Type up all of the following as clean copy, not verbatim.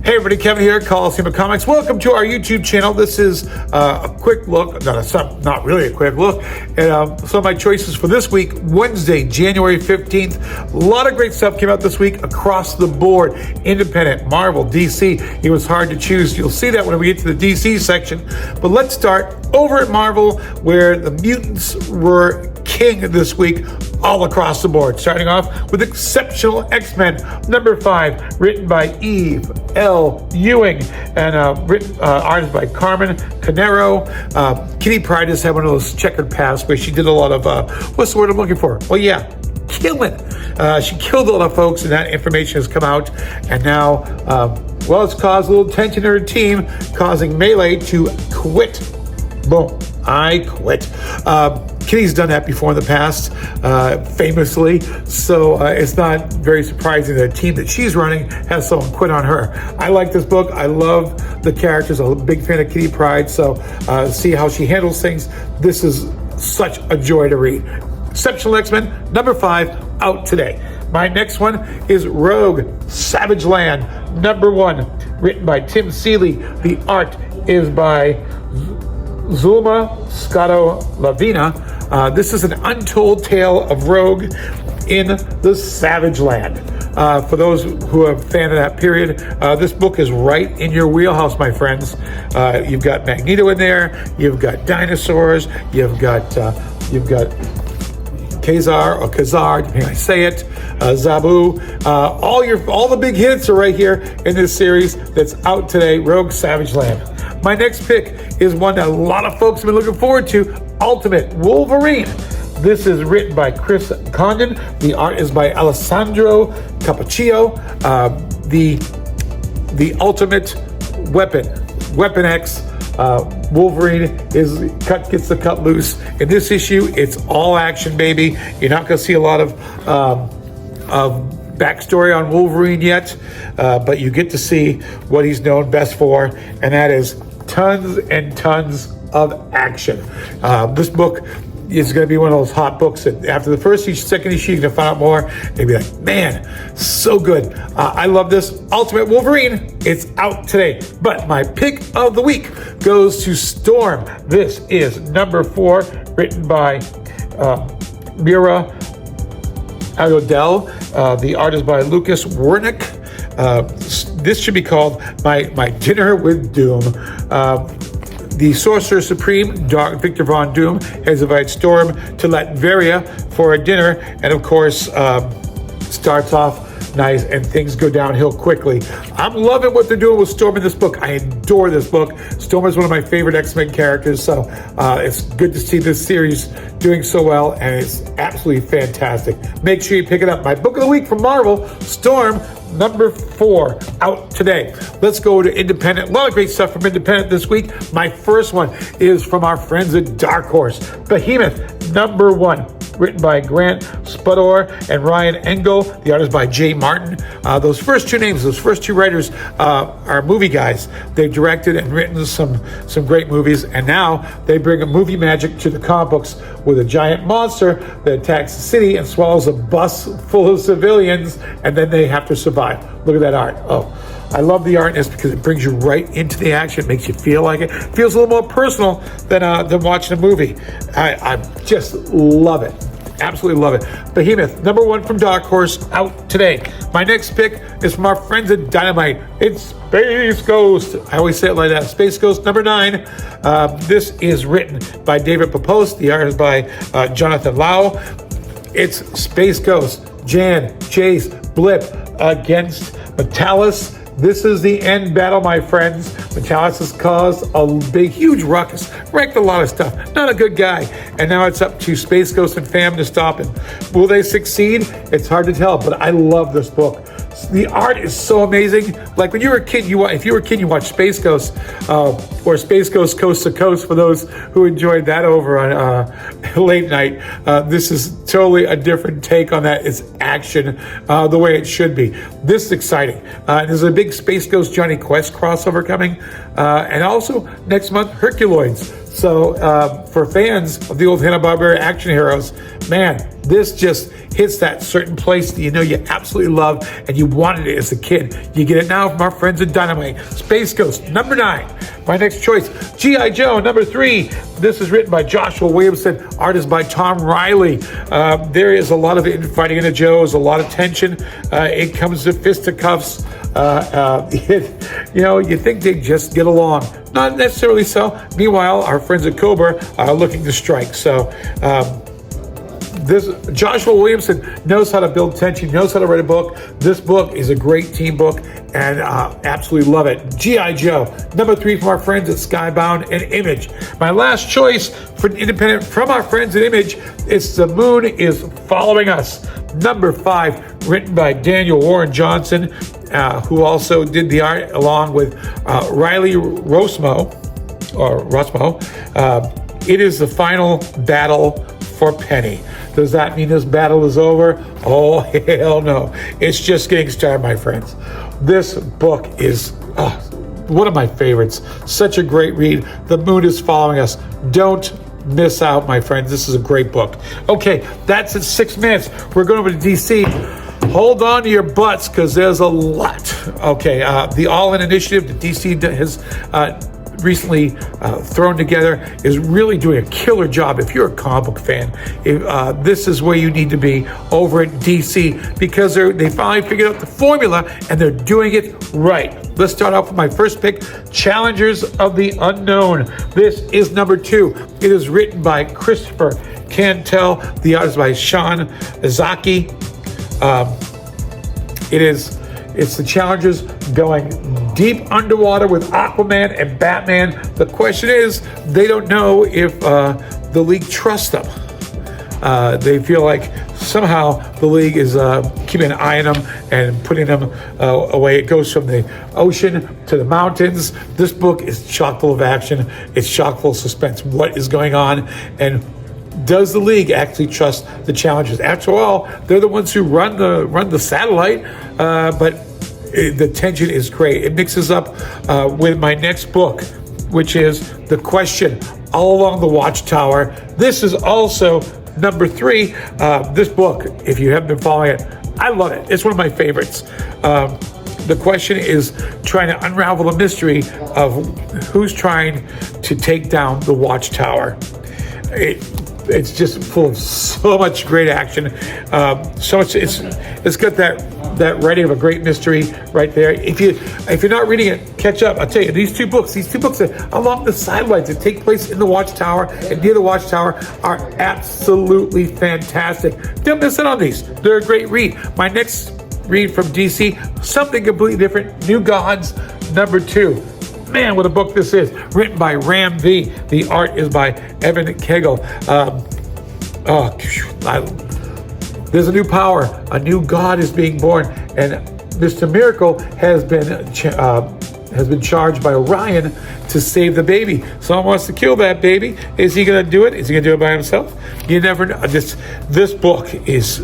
Hey everybody, Kevin here, Coliseum Comics. Welcome to our YouTube channel. This is a quick look, not really a quick look, at some of my choices for this week, Wednesday, January 15th. A lot of great stuff came out this week across the board. Independent, Marvel, DC. It was hard to choose. You'll see that when we get to the DC section. But let's start over at Marvel, where the mutants were king this week all across the board. Starting off with Exceptional X-Men, number 5, written by Eve L. Ewing, and artist by Carmen Carnero. Kitty Pryde has had one of those checkered paths where she did a lot of, what's the word I'm looking for? Well, yeah, killing. She killed a lot of folks, and that information has come out. And now, it's caused a little tension in her team, causing Melee to quit. Boom. I quit. Kitty's done that before in the past, famously, so it's not very surprising that a team that she's running has someone quit on her. I like this book. I love the characters. I'm a big fan of Kitty Pryde, so see how she handles things. This is such a joy to read. Exceptional X-Men, number 5, out today. My next one is Rogue Savage Land, number 1, written by Tim Seeley. The art is by Zulma Scotto Lavina. This is an untold tale of Rogue in the Savage Land. For those who are a fan of that period, this book is right in your wheelhouse, my friends. You've got Magneto in there. You've got dinosaurs. You've got Kazar or Kazar, depending on how I say it. Zabu. All the big hits are right here in this series that's out today. Rogue Savage Land. My next pick is one that a lot of folks have been looking forward to, Ultimate Wolverine. This is written by Chris Condon. The art is by Alessandro Cappuccio. The Ultimate Weapon X, Wolverine gets the cut loose. In this issue, it's all action, baby. You're not going to see a lot of backstory on Wolverine yet, but you get to see what he's known best for, and that is tons and tons of action. This book is going to be one of those hot books that after the first issue, second issue, you're going to find out more and be like, man, so good. I love this. Ultimate Wolverine, it's out today. But my pick of the week goes to Storm. This is number 4, written by Mira Agodel. The art is by Lucas Wernick. This should be called My Dinner with Doom. The Sorcerer Supreme, Victor Von Doom, has invited Storm to Latveria for a dinner, and of course, starts off nice and things go downhill quickly. I'm loving what they're doing with Storm in this book. I adore this book. Storm is one of my favorite X-Men characters, so it's good to see this series doing so well, and it's absolutely fantastic. Make sure you pick it up. My book of the week from Marvel, Storm, number 4, out today. Let's go to Independent. A lot of great stuff from Independent this week. My first one is from our friends at Dark Horse. Behemoth, number 1, written by Grant Spudor and Ryan Engel. The art is by Jay Martin. Those first two names, those first two writers are movie guys. They've directed and written some great movies, and now they bring a movie magic to the comic books with a giant monster that attacks the city and swallows a bus full of civilians, and then they have to survive. Look at that art. Oh, I love the art in this because it brings you right into the action. It makes you feel like it. Feels a little more personal than watching a movie. I just love it. Absolutely love it. Behemoth, number 1 from Dark Horse, out today. My next pick is from our friends at Dynamite. It's Space Ghost. I always say it like that. Space Ghost, number 9. This is written by David Papos. The art is by Jonathan Lau. It's Space Ghost, Jan, Chase, Blip against Metalis. This is the end battle, my friends. Metalis has caused a big, huge ruckus, wrecked a lot of stuff. Not a good guy. And now it's up to Space Ghost and fam to stop him. Will they succeed? It's hard to tell, but I love this book. The art is so amazing. Like when you were a kid, if you were a kid, you watched Space Ghost or Space Ghost Coast to Coast. For those who enjoyed that over on late night, this is totally a different take on that. It's action the way it should be. This is exciting. There's a big Space Ghost Johnny Quest crossover coming, and also next month Herculoids. So for fans of the old Hanna-Barbera action heroes, man, This just hits that certain place that you know you absolutely love and you wanted it as a kid. You get it now from our friends at Dynamite. Space Ghost, number 9. My next choice, G.I. Joe, number 3. This is written by Joshua Williamson. Art is by Tom Riley. There is a lot of infighting in the Joes, a lot of tension. It comes to fisticuffs. You think they just get along. Not necessarily so. Meanwhile, our friends at Cobra are looking to strike. So, this Joshua Williamson knows how to build tension, knows how to write a book. This book is a great team book, and absolutely love it. G.I. Joe, number 3 from our friends at Skybound and Image. My last choice for independent from our friends at Image is The Moon is Following Us. Number 5, written by Daniel Warren Johnson, who also did the art along with Riley Rosmo. It is the final battle for Penny. Does that mean this battle is over? Oh, hell no. It's just getting started, my friends. This book is one of my favorites. Such a great read. The Moon is Following Us. Don't miss out, my friends. This is a great book. Okay, that's at 6 minutes. We're going over to DC. Hold on to your butts because there's a lot. Okay, the All-In Initiative that DC has recently thrown together is really doing a killer job. If you're a comic book fan, this is where you need to be over at DC because they finally figured out the formula and they're doing it right. Let's start off with my first pick, Challengers of the Unknown. This is number 2. It is written by Christopher Cantwell. The art is by Sean Izaki. It's the Challengers going deep underwater with Aquaman and Batman. The question is, they don't know if the League trusts them. They feel like somehow the League is keeping an eye on them and putting them away. It goes from the ocean to the mountains. This book is chock full of action. It's chock full of suspense. What is going on? And does the League actually trust the Challengers? After all, they're the ones who run the satellite, but the tension is great. It mixes up with my next book, which is The Question, All Along the Watchtower. This is also number 3. This book, if you haven't been following it, I love it. It's one of my favorites. The question is trying to unravel the mystery of who's trying to take down the Watchtower. It's just full of so much great action. So much. It's got that writing of a great mystery right there. If you're not reading it, catch up. I'll tell you, these two books are along the sidelines that take place in the Watchtower and near the Watchtower are absolutely fantastic. Don't miss out on these. They're a great read. My next read from DC, something completely different. New Gods, number 2. Man, what a book this is. Written by Ram V. The art is by Evan Kegel. There's a new power. A new god is being born. And Mr. Miracle has been charged by Orion to save the baby. Someone wants to kill that baby. Is he going to do it? Is he going to do it by himself? You never know. This book is...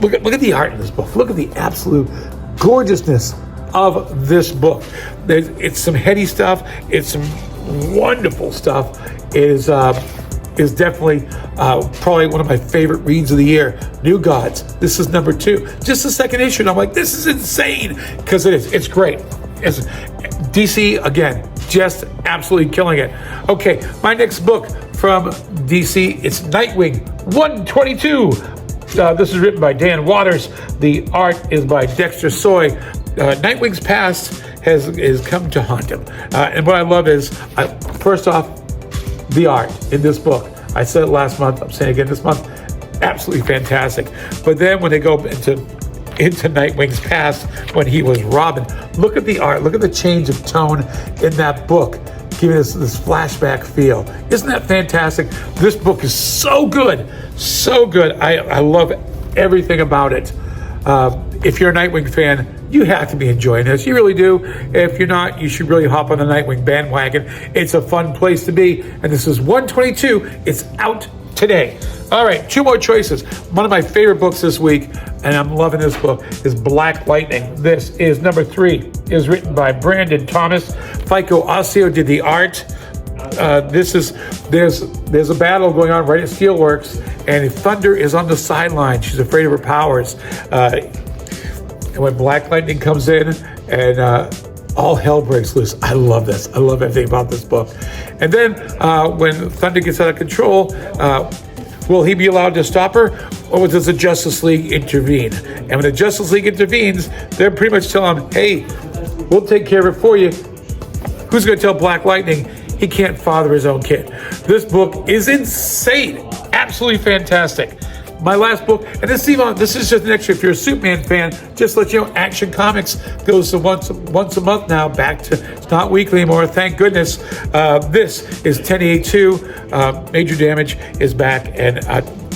Look at the art in this book. Look at the absolute gorgeousness of this book. It's some heady stuff. It's some wonderful stuff. It is definitely probably one of my favorite reads of the year. New Gods. This is number 2. Just the second issue, and I'm like, this is insane because it is. It's great. It's DC again, just absolutely killing it. Okay, my next book from DC. It's Nightwing 122. This is written by Dan Waters. The art is by Dexter Soy. Nightwing's past has come to haunt him. And what I love is, first off, the art in this book. I said it last month, I'm saying it again this month, absolutely fantastic. But then when they go into Nightwing's past, when he was Robin, look at the art, look at the change of tone in that book, giving us this flashback feel. Isn't that fantastic? This book is so good, so good. I love everything about it. If you're a Nightwing fan, you have to be enjoying this. You really do. If you're not, you should really hop on the Nightwing bandwagon. It's a fun place to be. And this is 122. It's out today. All right, 2 more choices. One of my favorite books this week, and I'm loving this book, is Black Lightning. This is number 3. It is written by Brandon Thomas. Fico Ossio did the art. there's a battle going on right at Steelworks, and Thunder is on the sideline. She's afraid of her powers. And when Black Lightning comes in, and all hell breaks loose. I love this. I love everything about this book. And then when Thunder gets out of control, will he be allowed to stop her, or does the Justice League intervene? And when the Justice League intervenes, they're pretty much telling him, hey, we'll take care of it for you. Who's going to tell Black Lightning he can't father his own kid? This book is insane. Absolutely fantastic. My last book, and this is just an extra. If you're a Superman fan, just let you know, Action Comics goes to once a month now, back to, it's not weekly anymore, thank goodness. This is 1082. Major Damage is back, and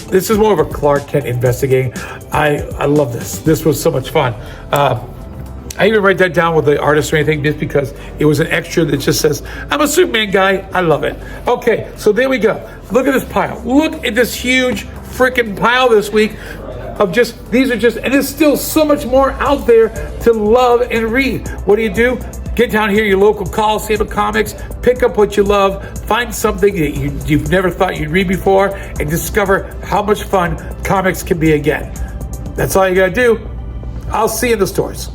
this is more of a Clark Kent investigating. I love this. This was so much fun. I even write that down with the artist or anything, just because it was an extra that just says, I'm a Superman guy. I love it. Okay, so there we go. Look at this pile. Look at this huge freaking pile this week of these are just, and there's still so much more out there to love and read. What do? Get down here, your local Coliseum of Comics, pick up what you love, find something that you've never thought you'd read before, and discover how much fun comics can be again. That's all you gotta do. I'll see you in the stores.